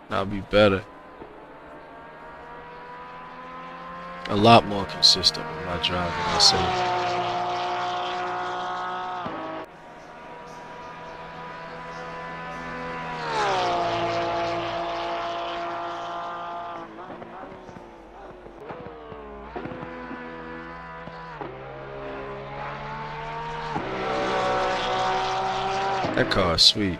I'll be better. A lot more consistent with my driving, I say. That car is sweet.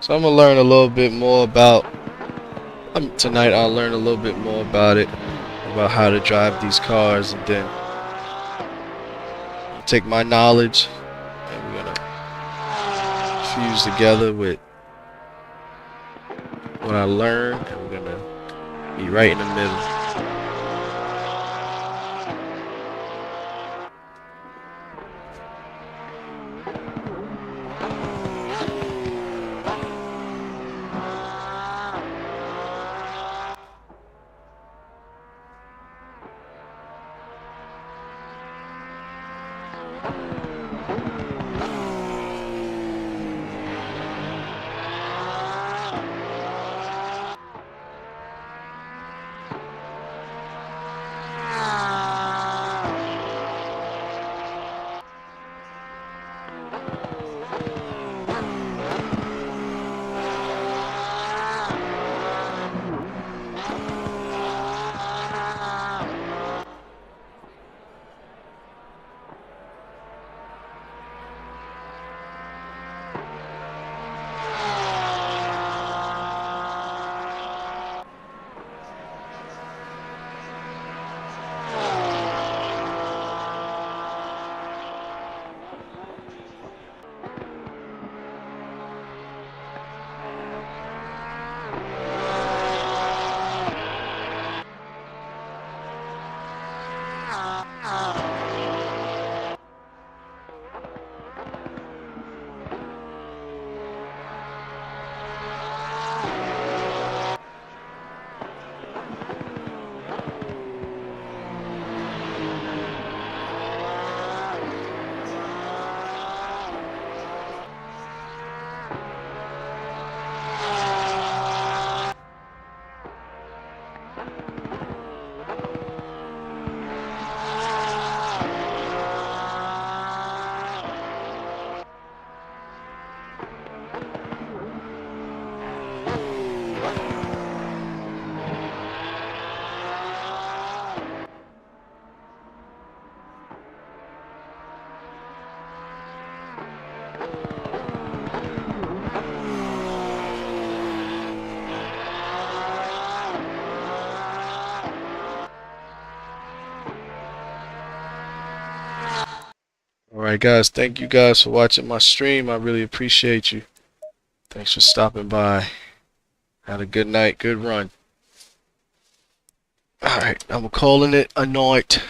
So I'm gonna learn a little bit more about tonight. I'll learn a little bit more about it. about how to drive these cars, and then take my knowledge and we're gonna fuse together with what I learned, and we're gonna be right in the middle. Alright guys, thank you guys for watching my stream. I really appreciate you. Thanks for stopping by. Had a good night, good run. Alright, I'm calling it a night.